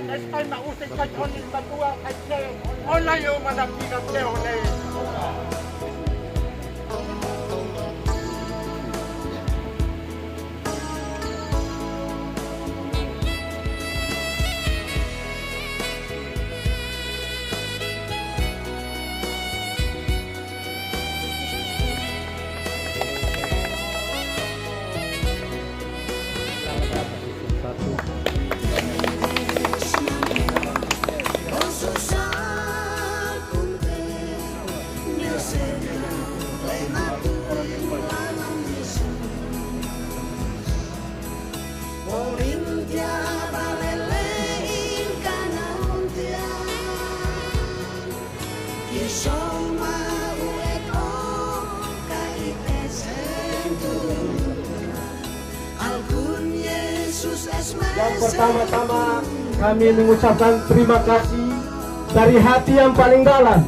Eskay mausay ka onin batua kay Leo. Olayo manapinag Leo Leo. Yang pertama-tama kami mengucapkan terima kasih dari hati yang paling dalam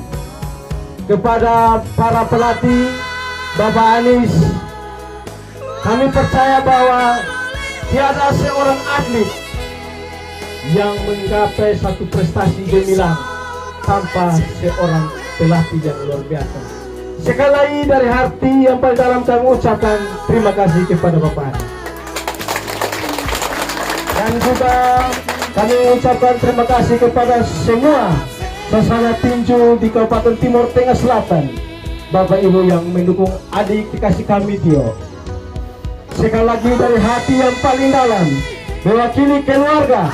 kepada para pelatih Bapak Anies. Kami percaya bahwa tiada seorang atlet yang mencapai satu prestasi gemilang tanpa seorang pelatih yang luar biasa. Sekali lagi dari hati yang paling dalam kami ucapkan terima kasih kepada Bapak Anies. Dan juga kami mengucapkan terima kasih kepada semua sasana tinju di Kabupaten Timur Tengah Selatan, Bapak Ibu yang mendukung adik dikasih kami Tio. Sekali lagi dari hati yang paling dalam, mewakili keluarga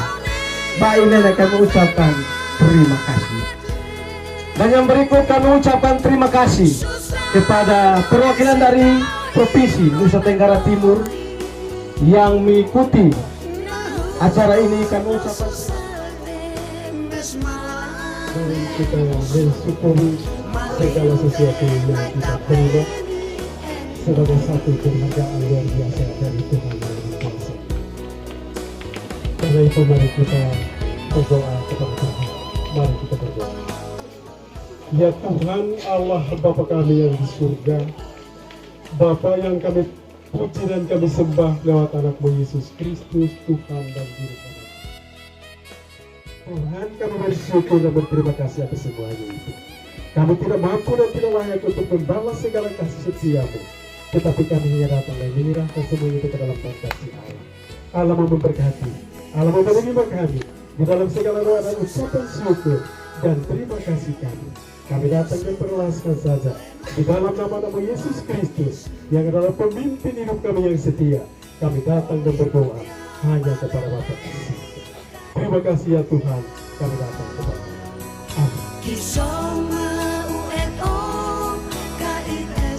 Mbak Inene kami ucapkan terima kasih. Dan yang berikut kami ucapkan terima kasih kepada perwakilan dari Provinsi Nusa Tenggara Timur yang mengikuti acara ini. Kami ucapkan dan kita mensyukuri segala sesuatu yang kita terima sebagai satu penghargaan luar biasa dari Tuhan yang Maha Kuasa. Karena itu mari kita berdoa kepada Tuhan. Mari kita berdoa. Ya Tuhan Allah Bapa kami yang di surga, Bapa yang kami puji dan kami sembah lewat anak-Mu Yesus Kristus, Tuhan dan Juru kami. Tuhan, kami bersyukur dan berterima kasih atas semuanya itu. Kami tidak mampu dan tidak layak untuk membalas segala kasih setia-Mu, tetapi kami hanya datang dan menyerahkan semuanya itu ke dalam tangan kasih Allah. Allah memberkati, Allah menerima kami di dalam segala doa dan ucapan syukur dan terima kasih kami. Kami datang dan perlaskan saja di dalam nama-Mu Yesus Kristus yang adalah pemimpin hidup kami yang setia. Kami datang dan berdoa hanya kepada Bapa di surga. Terima kasih ya Tuhan, kami datang kepada Amin.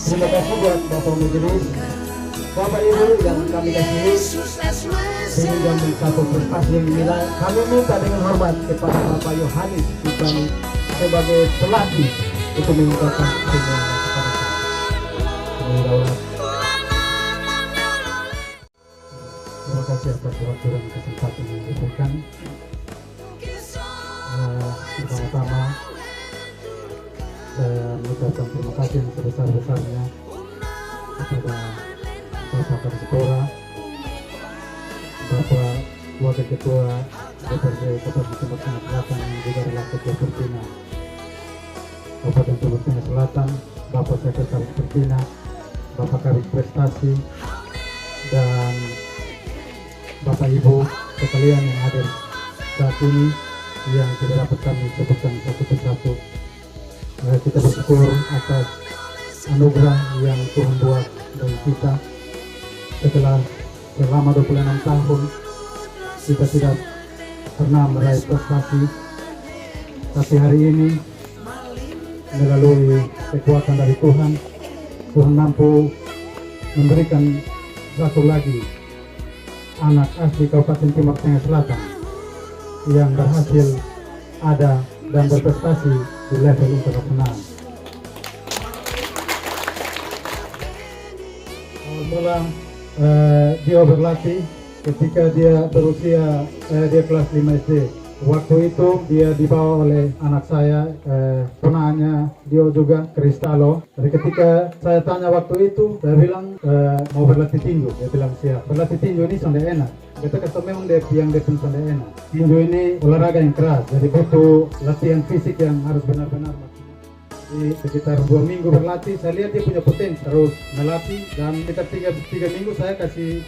Terima kasih buat Bapak Majelis, Bapak Ibu yang kami kasihi, sehingga mencapai prestasi yang dinilai. Kami minta dengan hormat kepada Bapak Yohanes kami sebagai pelatih untuk mengucapkan semuanya kepada kami. Terima kasih atas waktu dan kesempatan yang diberikan. Pertama-tama mengucapkan terima kasih yang sebesar-besarnya kepada Bapak Karipora, Bapak Wakil Ketua DPRD Kabupaten Timur Tengah Selatan yang juga adalah Ketua Pertina Kabupaten Timur Tengah Selatan, Bapak Sekretaris Pertina, Bapak Kabit Prestasi, dan Bapak Ibu sekalian yang hadir saat ini yang tidak dapat kami sebutkan satu persatu. Kita bersyukur atas anugerah yang Tuhan buat bagi kita. Setelah selama 26 tahun kita tidak pernah meraih prestasi, tapi hari ini melalui kekuatan dari Tuhan, Tuhan mampu memberikan satu lagi anak asli Kabupaten Timur Tengah Selatan yang berhasil ada dan berprestasi di level internasional. Mula dia berlatih ketika dia berusia dia kelas 5 SD Waktu itu dia dibawa oleh anak saya, ponaannya Dio juga, Kristalo. Jadi ketika saya tanya waktu itu, saya bilang mau berlatih tinju. Dia bilang siap. Berlatih tinju ini sangat enak. Kita kata memang dia pun sangat enak. Tinju ini olahraga yang keras, jadi butuh latihan fisik yang harus benar-benar maksimal. Di sekitar 2 minggu berlatih, saya lihat dia punya potensi, terus melatih, dan sekitar 3 minggu saya kasih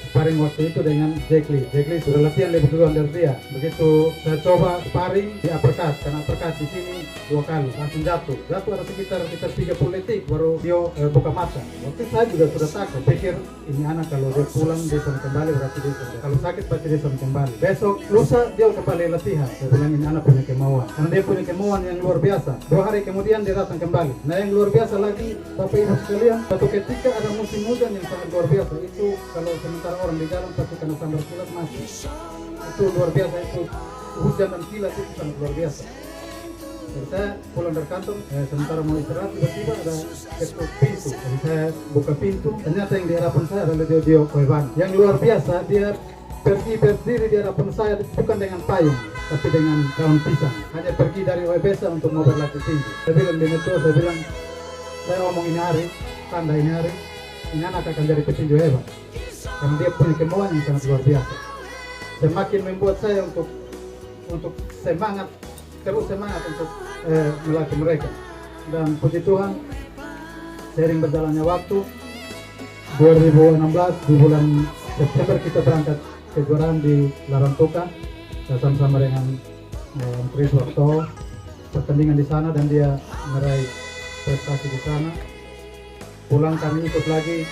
sparring waktu itu dengan Jack Lee. Jack Lee sudah latihan lebih duluan dari dia. Begitu saya coba sparring di uppercut, karena uppercut di sini 2 kali langsung jatuh ada sekitar 30 detik baru dia buka mata. Waktu saya juga sudah takut, pikir ini anak kalau dia pulang dia akan kembali, berarti dia sudah, kalau sakit pasti dia akan kembali. Besok lusa dia kembali latihan. Saya bilang ini anak punya kemauan, karena dia punya kemauan yang luar biasa. 2 hari kemudian dia datang kembali. Nah, yang luar biasa lagi, Bapak Ibu sekalian, satu ketika ada musim hujan yang sangat luar biasa. Itu kalau sementara orang di jalan pasti kena sambar kilat mati. Itu luar biasa, itu hujan dan kilat itu sangat luar biasa. Jadi saya pulang dari kantor, sementara mau istirahat, tiba-tiba ada ketuk pintu. Jadi saya buka pintu, ternyata yang di hadapan saya adalah Dio Koivan. Yang luar biasa, dia berdiri di hadapan saya bukan dengan payung, tapi dengan daun pisang. Hanya pergi dari Webesa untuk mau berlatih tinju. Saya bilang di metro, saya omong ini hari, tanda ini hari, ini anak akan jadi petinju hebat. Karena dia punya kemauan yang sangat luar biasa. Semakin membuat saya untuk semangat, terus semangat untuk melatih mereka. Dan puji Tuhan, seiring berjalannya waktu, 2016 di bulan September kita berangkat kejuaraan di Larantuka sama-sama dengan Chris Wakto, pertandingan di sana dan dia meraih prestasi di sana. Pulang kami ikut lagi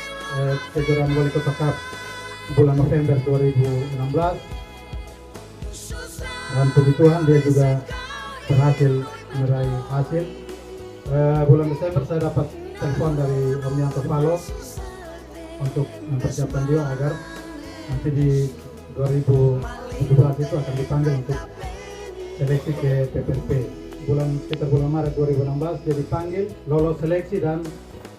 kejuaraan Wali Kota Cup bulan November 2016 dan puji Tuhan dia juga berhasil meraih hasil. Bulan Desember saya dapat telepon dari Om Yanto Palo untuk mempersiapkan dia agar nanti di 2017 itu akan dipanggil untuk seleksi ke PPLP. Sekitar bulan Maret 2016 dia dipanggil, lolos seleksi, dan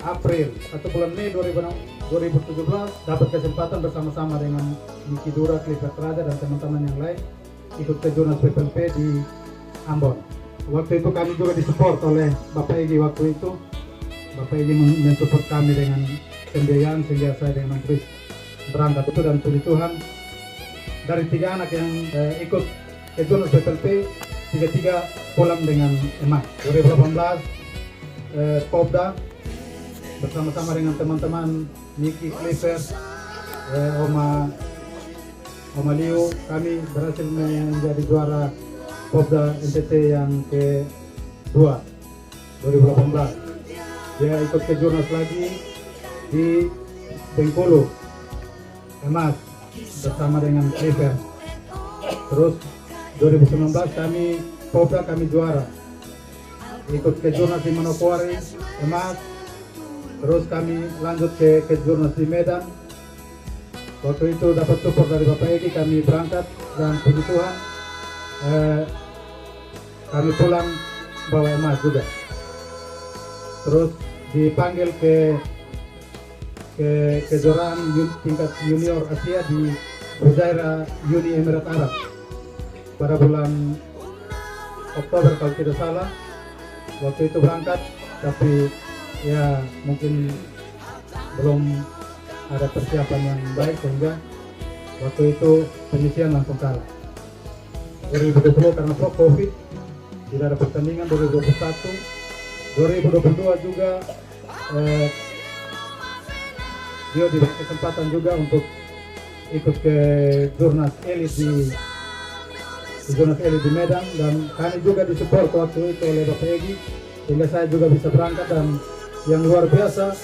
April atau bulan Mei 2017 dapat kesempatan bersama-sama dengan Niki Dura, Clifford Raja dan teman-teman yang lain ikut ke Jurnas PPLP di Ambon. Waktu itu kami juga disupport oleh Bapak Egi. Waktu itu Bapak Egi mensupport kami dengan pembiayaan sehingga saya dengan Chris berangkat itu, dan puji Tuhan dari 3 anak yang ikut ke Jurnas PPLP, 3 pulang dengan emas. 2018 Popda bersama-sama dengan teman-teman Niki, Clifford, Oma Liu, kami berhasil menjadi juara Popda NTT yang ke-2 2018. Dia ikut ke Jurnas lagi di Bengkulu, emas bersama dengan Clifford. Terus 2019 kami Popda kami juara, ikut ke Jurnas di Manokwari, emas. Terus kami lanjut ke Jurnas di Medan. Waktu itu dapat support dari Bapak Egi, kami berangkat dan puji Tuhan kami pulang bawa emas juga. Terus dipanggil ke kejuaraan tingkat junior Asia di Fujairah Uni Emirat Arab pada bulan Oktober kalau tidak salah. Waktu itu berangkat, tapi ya mungkin belum ada persiapan yang baik sehingga waktu itu penyisian langsung kalah. 2020 karena COVID tidak ada pertandingan. 2021 juga dia diberi kesempatan juga untuk ikut ke Jurnas Elit di Jurnas Elit di Medan, dan kami juga disupport waktu itu oleh Bapak Egi sehingga saya juga bisa berangkat. Dan yang luar biasa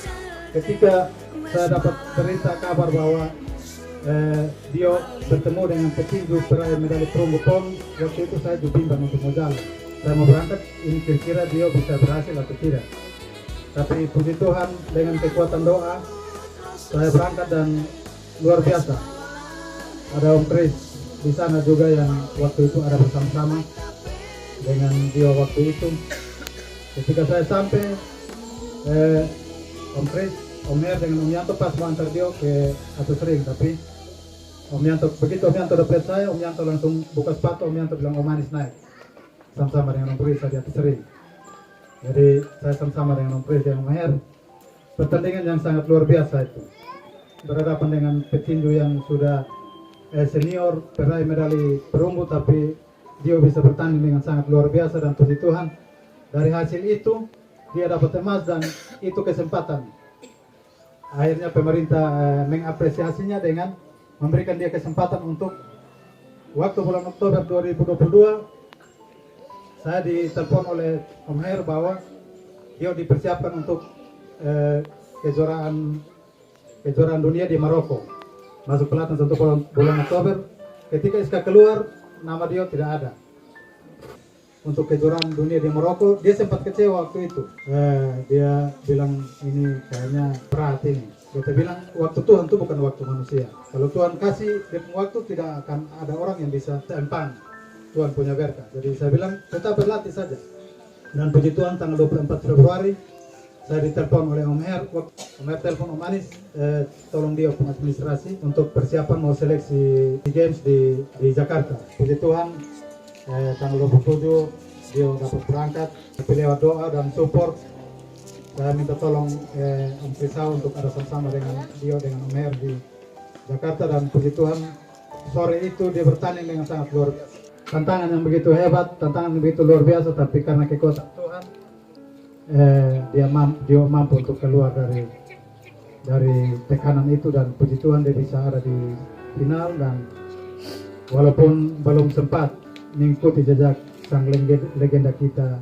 ketika saya dapat berita kabar bahwa Dio bertemu dengan petinju peraih medali perunggu PON, waktu itu saya bimbang untuk mau jalan. Saya mau berangkat, ini kira-kira Dio bisa berhasil atau tidak. Tapi puji Tuhan dengan kekuatan doa saya berangkat dan luar biasa. Ada Om Chris di sana juga yang waktu itu ada bersama-sama dengan Dio waktu itu. Ketika saya sampai, Om Chris, Om Mer dengan Om Yanto pas mau antar Dio ke Atus Ring, tapi Om Yanto, begitu Om Yanto dapat saya, Om Yanto langsung buka sepatu, Om Yanto bilang Om Anis naik. Sama-sama dengan Om Prisa di atas ring. Jadi saya sama-sama dengan Om Prisa dan Om Her. Pertandingan yang sangat luar biasa itu. Berhadapan dengan petinju yang sudah senior, peraih medali perunggu, tapi dia bisa bertanding dengan sangat luar biasa, dan puji Tuhan dari hasil itu dia dapat emas, dan itu kesempatan. Akhirnya pemerintah mengapresiasinya dengan memberikan dia kesempatan untuk waktu bulan Oktober 2022. Saya ditelepon oleh Om Her bahwa dia dipersiapkan untuk kejuaraan dunia di Maroko. Masuk pelatnas untuk bulan Oktober. Ketika SK keluar, nama dia tidak ada. Untuk kejuaraan dunia di Maroko, dia sempat kecewa waktu itu. Dia bilang ini kayaknya berat ini. Dia bilang waktu Tuhan itu bukan waktu manusia. Kalau Tuhan kasih waktu, tidak akan ada orang yang bisa seimbang. Tuhan punya berkah. Jadi saya bilang tetap berlatih saja. Dan puji Tuhan tanggal 24 Februari saya ditelepon oleh Om Her. Om Her telepon Om Anis, tolong dia pengadministrasi untuk persiapan mau seleksi di Games di Jakarta. Puji Tuhan tanggal 27 dia dapat berangkat. Tapi lewat doa dan support saya minta tolong Om Prisa untuk ada sama-sama dengan dia, dengan Om Her di Jakarta. Dan puji Tuhan sore itu dia bertanding dengan sangat luar biasa. Tantangan yang begitu hebat, tantangan yang begitu luar biasa, tapi karena kekuasaan Tuhan dia mampu untuk keluar dari tekanan itu, dan puji Tuhan dia bisa ada di final. Dan walaupun belum sempat mengikuti jejak sang legenda kita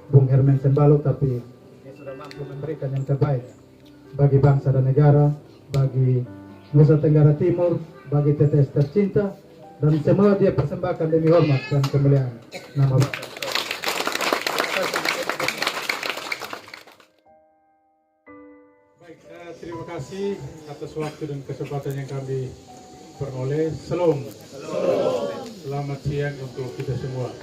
Bung Herman Sembalo, tapi dia sudah mampu memberikan yang terbaik bagi bangsa dan negara, bagi Nusa Tenggara Timur, bagi TTS tercinta, dan semua dia persembahkan demi hormat dan kemuliaan nama bangsa. Baik, terima kasih atas waktu dan kesempatan yang kami peroleh. Selamat siang untuk kita semua.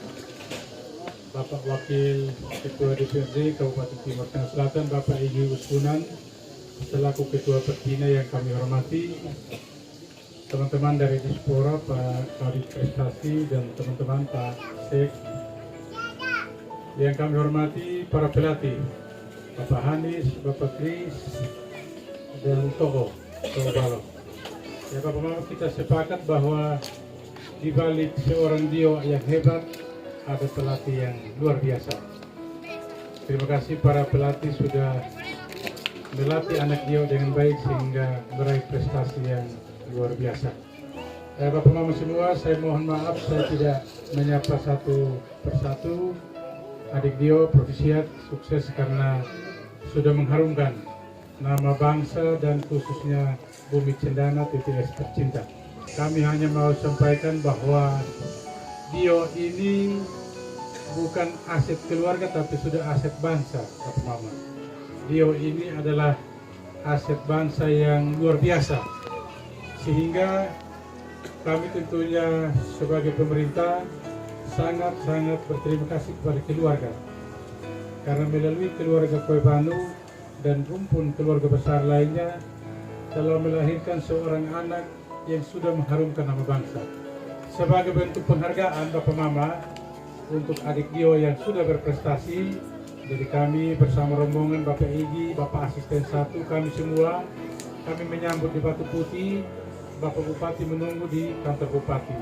Bapak Wakil Ketua DPRD Kabupaten Timur Tengah Selatan, Bapak Igi Uskunan, selaku Ketua Pertina yang kami hormati, teman-teman dari Dispora, Pak Kadit Prestasi, dan teman-teman Pak Sek yang kami hormati, para pelatih, Bapak Hanis, Bapak Kris, dan Toho Balok. Ya Bapak Mama, kita sepakat bahwa di balik seorang Dio yang hebat ada pelatih yang luar biasa. Terima kasih para pelatih sudah melatih anak Dio dengan baik sehingga meraih prestasi yang luar biasa. Bapak Mama semua, saya mohon maaf saya tidak menyapa satu persatu. Adik Dio Provisiat sukses karena sudah mengharumkan nama bangsa dan khususnya Bumi Cendana TTS tercinta. Kami hanya mau sampaikan bahwa Dio ini bukan aset keluarga tapi sudah aset bangsa, Bapak Mama. Dio ini adalah aset bangsa yang luar biasa. Sehingga kami tentunya sebagai pemerintah sangat-sangat berterima kasih kepada keluarga. Karena melalui keluarga Koibanu dan rumpun keluarga besar lainnya telah melahirkan seorang anak yang sudah mengharumkan nama bangsa. Sebagai bentuk penghargaan Bapak Mama untuk adik Dio yang sudah berprestasi, jadi kami bersama rombongan Bapak Igi, Bapak Asisten 1, kami semua, kami menyambut di Batu Putih. Bapak Bupati menunggu di kantor Bupati.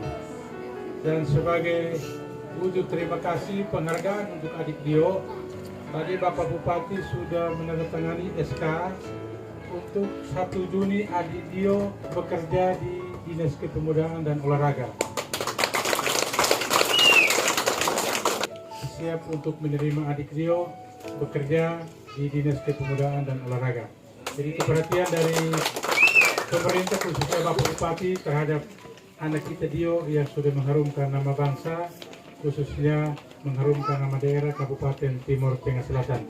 Dan sebagai wujud terima kasih penghargaan untuk adik Dio, tadi Bapak Bupati sudah menandatangani SK untuk 1 Juni adik Dio bekerja di Dinas Kepemudaan dan Olahraga. Siap untuk menerima adik Dio bekerja di Dinas Kepemudaan dan Olahraga. Jadi perhatian dari pemerintah khususnya Bapak Bupati terhadap anak kita Dio yang sudah mengharumkan nama bangsa, khususnya mengharumkan nama daerah Kabupaten Timur Tengah Selatan.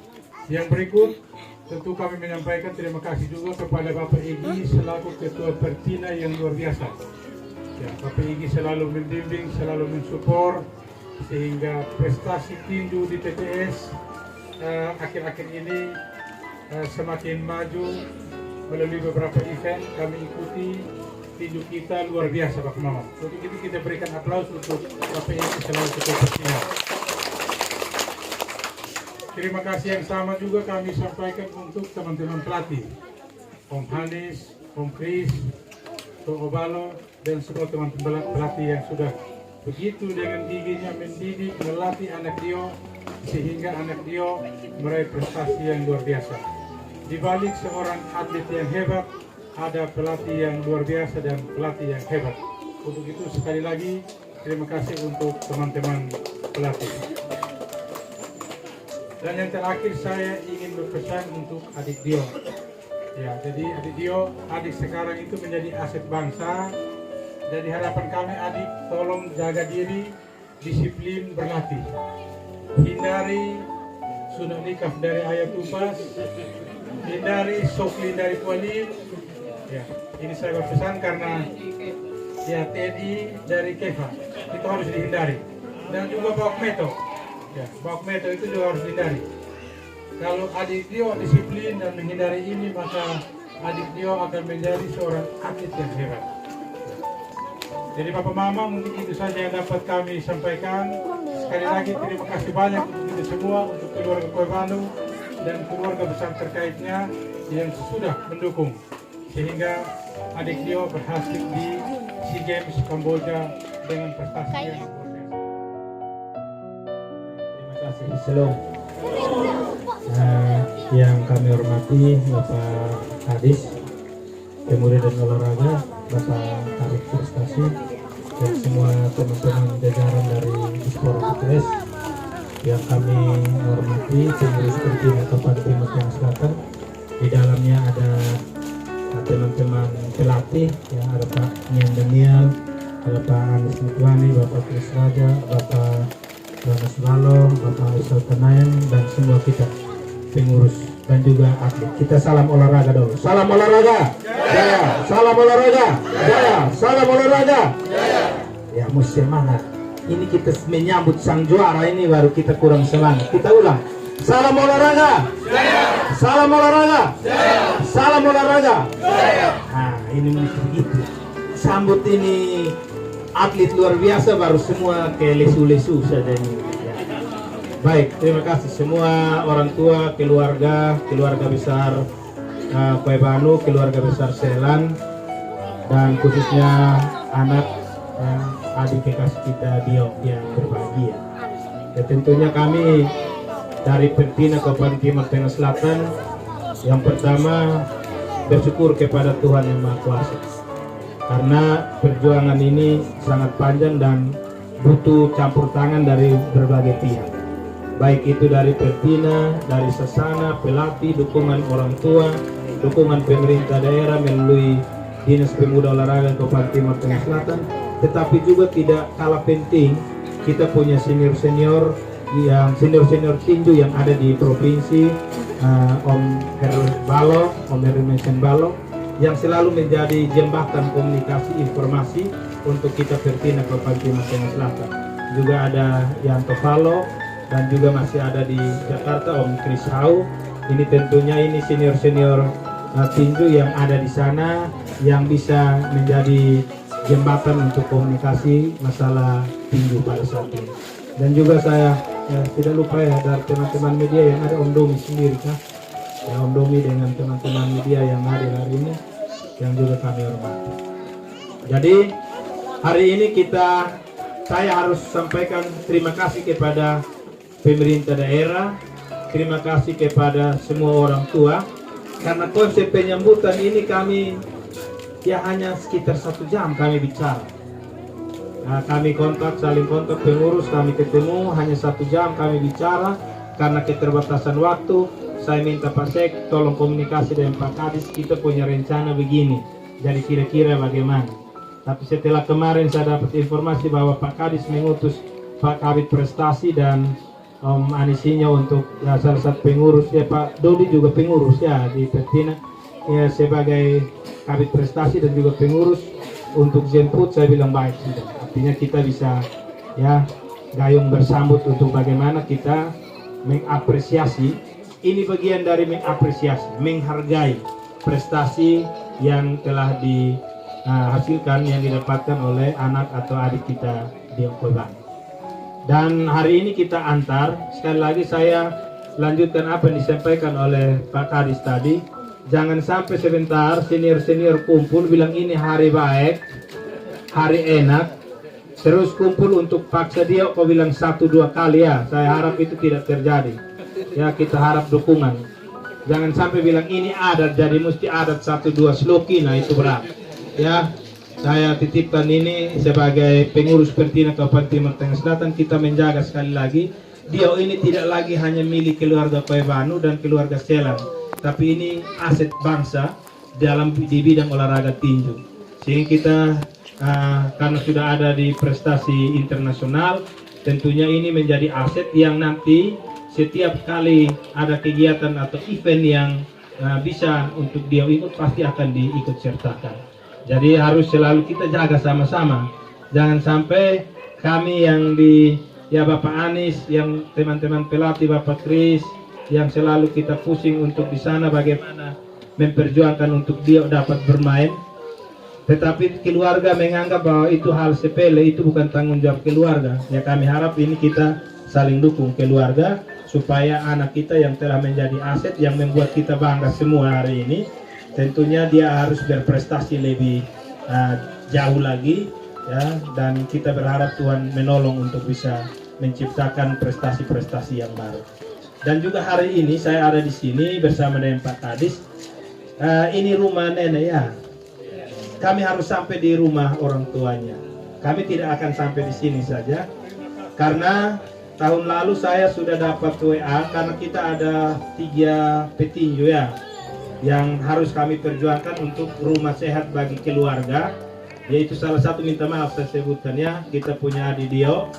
Yang berikut tentu kami menyampaikan terima kasih juga kepada Bapak Igi selaku Ketua Pertina yang luar biasa. Ya, Bapak Igi selalu membimbing, selalu mensupport sehingga prestasi tinju di TTS akhir-akhir ini semakin maju. Melalui beberapa event kami ikuti tinju kita luar biasa Bapak Mama. Untuk itu kita berikan aplaus untuk Bapak Edi selalu ketua Persina. Terima kasih yang sama juga kami sampaikan untuk teman-teman pelatih, Om Hanis, Om Kris, Om Obalo, dan semua teman-teman pelatih yang sudah begitu dengan giginya mendidik, melatih anak Dio sehingga anak Dio meraih prestasi yang luar biasa. Di balik seorang atlet yang hebat, ada pelatih yang luar biasa dan pelatih yang hebat. Untuk itu sekali lagi terima kasih untuk teman-teman pelatih. Dan yang terakhir saya ingin berpesan untuk adik Dio. Ya, jadi adik Dio, adik sekarang itu menjadi aset bangsa. Jadi harapan kami adik tolong jaga diri, disiplin berlatih. Hindari sunnah nikah dari ayat tupas, hindari soklin dari kuali. Ya, ini saya berpesan karena ya TNI dari Kefa itu harus dihindari. Dan juga bawak meto. Ya, bawak meto itu juga harus dihindari. Kalau adik Dio disiplin dan menghindari ini, maka adik Dio akan menjadi seorang atlet yang hebat. Jadi Bapak Mama, mungkin itu saja yang dapat kami sampaikan. Sekali lagi terima kasih banyak untuk kita semua, untuk keluarga Koibanu dan keluarga besar terkaitnya yang sudah mendukung sehingga adik Dio berhasil di SEA Games Kamboja dengan prestasi yang luar biasa. Terima kasih. Shalom. Yang kami hormati Bapak Kadis Pemuda dan Olahraga, Bapak Kabit Prestasi, dan semua teman-teman jajaran dari Dispora BTS yang kami hormati, pengurus Persina Kabupaten Timur Tengah Selatan. Di dalamnya ada teman-teman pelatih, ya, ada Pak Nian Daniel, ada Pak Anis Mitwani, Bapak Kris Raja, Bapak Jonas Lalo, Bapak Isal Tenayan, dan semua kita pengurus dan juga atlet. Kita salam olahraga dulu. Salam olahraga. Jaya. Salam olahraga. Jaya. Salam olahraga. Jaya. Ya, mesti semangat. Ini kita menyambut sang juara ini baru kita kurang semangat. Kita ulang. Salam olahraga. Jaya. Salam olahraga. Jaya. Salam olahraga. Jaya. Nah, ini mesti begitu. Sambut ini atlet luar biasa baru semua kayak lesu-lesu saja ini. Baik, terima kasih semua orang tua, keluarga besar Koibanu, keluarga besar Selan, dan khususnya anak adik kekasih kita Dio yang berbahagia. Ya, tentunya kami dari Persina Kabupaten Timur Tengah Selatan yang pertama bersyukur kepada Tuhan Yang Maha Kuasa karena perjuangan ini sangat panjang dan butuh campur tangan dari berbagai pihak. Baik itu dari Persina, dari sasana, pelatih, dukungan orang tua, dukungan pemerintah daerah melalui Dinas Pemuda Olahraga Kabupaten Timur Tengah Selatan. Tetapi juga tidak kalah penting, kita punya senior-senior tinju yang ada di provinsi, Om Herul Balo, Om Herul Balo, yang selalu menjadi jembatan komunikasi informasi untuk kita Persina Kabupaten Timur Tengah Selatan. Juga ada Yanto Balo, dan juga masih ada di Jakarta Om Kris Hau. Ini tentunya ini senior-senior tinju yang ada di sana yang bisa menjadi jembatan untuk komunikasi masalah tinju pada saat ini. Dan juga saya tidak lupa ya dari teman-teman media yang ada Om Domi sendiri kan, ya, Om Domi dengan teman-teman media yang hadir hari ini yang juga kami hormati. Jadi hari ini saya harus sampaikan terima kasih kepada pemerintah daerah, terima kasih kepada semua orang tua karena konsep penyambutan ini kami ya hanya sekitar 1 jam kami bicara. Nah, kami saling kontak pengurus, kami ketemu hanya 1 jam kami bicara karena keterbatasan waktu. Saya minta Pak Sek tolong komunikasi dengan Pak Kadis, kita punya rencana begini, jadi kira-kira bagaimana. Tapi setelah kemarin saya dapat informasi bahwa Pak Kadis mengutus Pak Kabit Prestasi dan Om Anisinyo untuk salah satu pengurus, ya Pak Dodi juga pengurus ya di Persina ya sebagai Kabit Prestasi dan juga pengurus untuk jemput. Saya bilang baik sudah, artinya kita bisa ya gayung bersambut untuk bagaimana kita mengapresiasi. Ini bagian dari mengapresiasi, menghargai prestasi yang telah hasilkan yang didapatkan oleh anak atau adik kita di korban. Dan hari ini kita antar, sekali lagi saya lanjutkan apa yang disampaikan oleh Pak Kadis tadi. Jangan sampai sebentar senior-senior kumpul bilang ini hari baik, hari enak, terus kumpul untuk paksa dia kau bilang 1-2 kali ya. Saya harap itu tidak terjadi. Ya, kita harap dukungan. Jangan sampai bilang ini adat, jadi mesti adat 1-2 sloki, nah itu berat. Ya, saya titipkan ini sebagai pengurus Pertina Kabupaten Timur Tengah Selatan, kita menjaga sekali lagi. Dio ini tidak lagi hanya milik keluarga Koebanu dan keluarga Selang, tapi ini aset bangsa di bidang olahraga tinju. Sehingga kita karena sudah ada di prestasi internasional, tentunya ini menjadi aset yang nanti setiap kali ada kegiatan atau event yang bisa untuk dia ikut pasti akan diikut sertakan. Jadi harus selalu kita jaga sama-sama. Jangan sampai kami yang Bapak Anies, yang teman-teman pelatih Bapak Kris, yang selalu kita pusing untuk di sana bagaimana memperjuangkan untuk dia dapat bermain. Tetapi keluarga menganggap bahwa itu hal sepele, itu bukan tanggung jawab keluarga. Ya, kami harap ini kita saling dukung keluarga supaya anak kita yang telah menjadi aset yang membuat kita bangga semua hari ini, tentunya dia harus berprestasi lebih jauh lagi ya, dan kita berharap Tuhan menolong untuk bisa menciptakan prestasi-prestasi yang baru. Dan juga hari ini saya ada di sini bersama dengan Pak Kadis. Ini rumah nenek ya. Kami harus sampai di rumah orang tuanya. Kami tidak akan sampai di sini saja, karena tahun lalu saya sudah dapat WA karena kita ada 3 petinju ya, yang harus kami perjuangkan untuk rumah sehat bagi keluarga, yaitu salah satu, minta maaf saya sebutkan ya, kita punya Adi Dio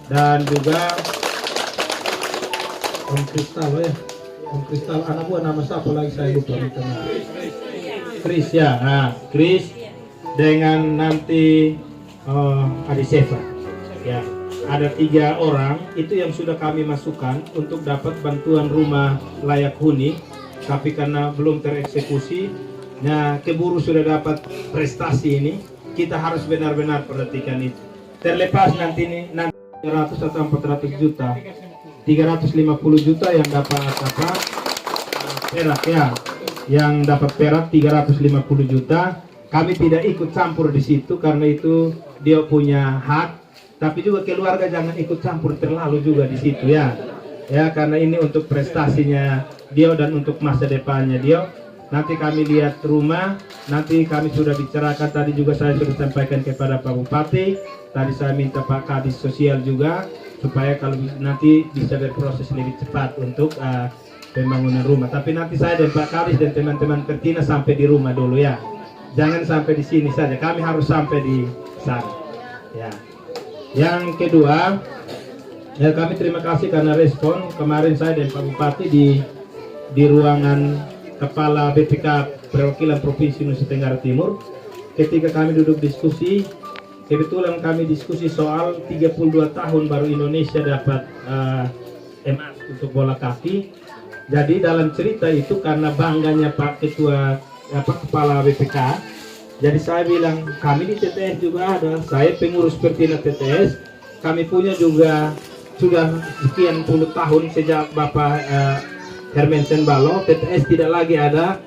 dan juga Om Kristal ya. Om Kristal anak buah nama siapa lagi saya lupa, minta maaf. Kris ya, Kris dengan nanti Adi Sefa ya. Ada 3 orang itu yang sudah kami masukkan untuk dapat bantuan rumah layak huni, tapi karena belum tereksekusi, nah keburu sudah dapat prestasi ini, kita harus benar-benar perhatikan itu. Terlepas nanti 300 atau 400 juta, 350 juta yang dapat perak ya, yang dapat perak 350 juta, kami tidak ikut campur di situ karena itu dia punya hak. Tapi juga keluarga jangan ikut campur terlalu juga di situ ya. Ya, karena ini untuk prestasinya dia dan untuk masa depannya dia. Nanti kami lihat rumah, nanti kami sudah bicarakan tadi juga, saya sudah sampaikan kepada Pak Bupati. Tadi saya minta Pak Kadis Sosial juga supaya kalau nanti bisa berproses lebih cepat untuk pembangunan rumah. Tapi nanti saya dan Pak Kadis dan teman-teman Pertina sampai di rumah dulu ya. Jangan sampai di sini saja, kami harus sampai di sana. Ya. Yang kedua, ya kami terima kasih karena respon kemarin saya dan Pak Bupati di ruangan Kepala BPK Perwakilan Provinsi Nusa Tenggara Timur. Ketika kami duduk diskusi, kebetulan kami diskusi soal 32 tahun baru Indonesia dapat emas untuk bola kaki. Jadi dalam cerita itu karena bangganya Pak Ketua Kepala BPK, jadi saya bilang kami di TTS juga ada, saya pengurus Pertina TTS, kami punya juga sudah sekian puluh tahun sejak Bapak Hermensen Balo, TTS tidak lagi ada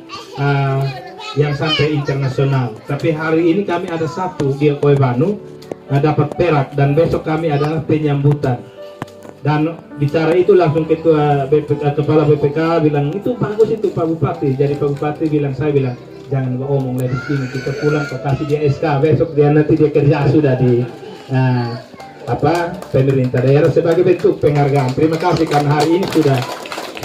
yang sampai internasional. Tapi hari ini kami ada 1 di Koebanu dapat perak, dan besok kami adalah penyambutan. Dan bicara itu langsung Ketua Kepala BPK bilang itu bagus itu Pak Bupati. Jadi Pak Bupati bilang, saya bilang jangan ngomong lagi di sini, kita pulang kok kasih dia SK, besok dia nanti dia kerja sudah di pemerintah daerah sebagai bentuk penghargaan. Terima kasih karena hari ini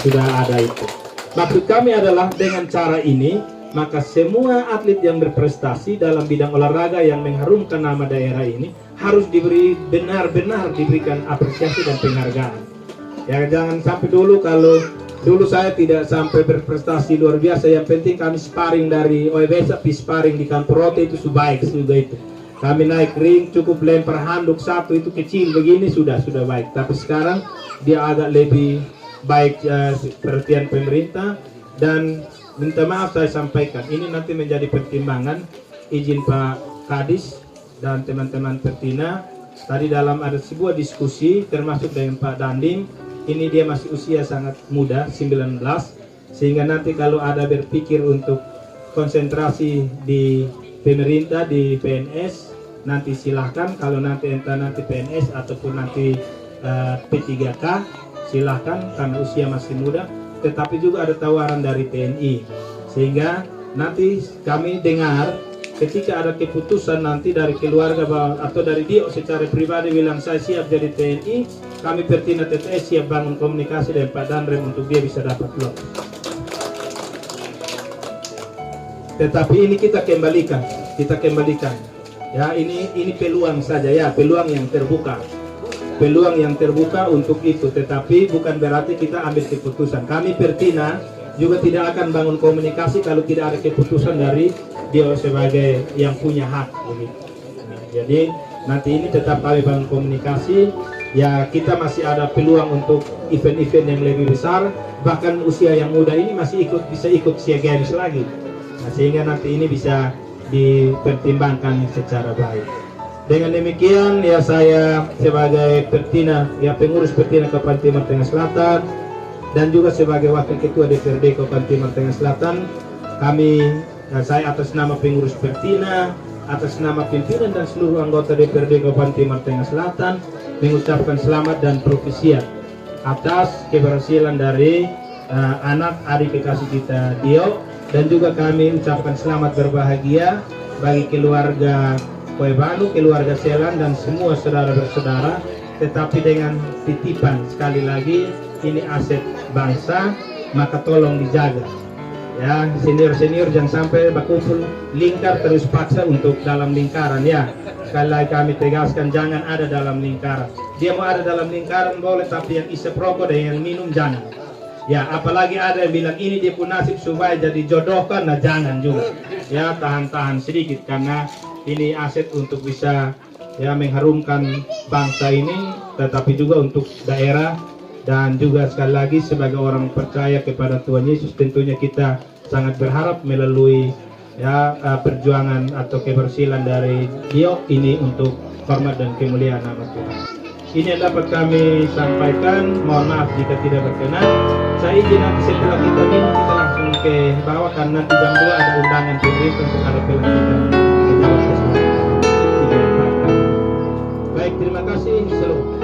sudah ada itu. Maksud kami adalah dengan cara ini maka semua atlet yang berprestasi dalam bidang olahraga yang mengharumkan nama daerah ini harus benar-benar diberikan apresiasi dan penghargaan. Ya, jangan sampai dulu, kalau dulu saya tidak sampai berprestasi luar biasa, yang penting kami sparring dari OEBS, tapi sparring di kantor rote itu baik juga itu. Kami naik ring cukup lempar handuk 1 itu kecil begini sudah baik. Tapi sekarang dia agak lebih baik perhatian pemerintah, dan minta maaf saya sampaikan ini nanti menjadi pertimbangan izin Pak Kadis dan teman-teman Pertina, tadi dalam ada sebuah diskusi termasuk dengan Pak Dandim, ini dia masih usia sangat muda, 19, sehingga nanti kalau ada berpikir untuk konsentrasi di pemerintah, di PNS, nanti silahkan. Kalau nanti entah nanti PNS ataupun nanti P3K, silahkan karena usia masih muda. Tetapi juga ada tawaran dari TNI, sehingga nanti kami dengar ketika ada keputusan nanti dari keluarga atau dari dia secara pribadi bilang saya siap jadi TNI, kami Pertina TTS siap bangun komunikasi dengan Pak Danrem untuk dia bisa dapat lolos. Tetapi ini kita kembalikan ya, ini peluang saja ya, peluang yang terbuka untuk itu, tetapi bukan berarti kita ambil keputusan. Kami Pertina juga tidak akan bangun komunikasi kalau tidak ada keputusan dari dia sebagai yang punya hak begitu. Jadi nanti ini tetap kami bangun komunikasi ya, kita masih ada peluang untuk event-event yang lebih besar, bahkan usia yang muda ini masih bisa ikut SEA Games lagi. Nah, sehingga nanti ini bisa dipertimbangkan secara baik. Dengan demikian ya, saya sebagai Pertina ya, pengurus Pertina Kabupaten Timur Tengah Selatan dan juga sebagai wakil ketua DPRD Kabupaten Timur Tengah Selatan, saya atas nama pengurus Pertina, atas nama pimpinan dan seluruh anggota DPRD Kabupaten Timur Tengah Selatan mengucapkan selamat dan propisiat atas keberhasilan dari anak adik kekasih kita Dio, dan juga kami ucapkan selamat berbahagia bagi keluarga Koebanu, keluarga Selan dan semua saudara-saudara. Tetapi dengan titipan sekali lagi, ini aset bangsa, maka tolong dijaga ya. Senior-senior jangan sampai berkumpul lingkar terus paksa untuk dalam lingkaran ya. Sekali lagi kami tegaskan, jangan ada dalam lingkaran. Dia mau ada dalam lingkaran boleh, tapi yang isep rokok dan yang minum jangan ya. Apalagi ada yang bilang ini dia pun nasib supaya jadi jodohkan, nah jangan juga ya. Tahan-tahan sedikit, karena ini aset untuk bisa ya mengharumkan bangsa ini, tetapi juga untuk daerah. Dan juga sekali lagi sebagai orang percaya kepada Tuhan Yesus, tentunya kita sangat berharap melalui ya perjuangan atau kebersilan dari Dio ini untuk hormat dan kemuliaan nama Tuhan. Ini yang dapat kami sampaikan. Mohon maaf jika tidak berkenan. Saya izin nanti setelah kita minum kita langsung ke bawah, karena nanti jam 2 ada undangan pemerintah untuk ada pelantikan ke Jawa Barat. Baik, terima kasih. Selamat.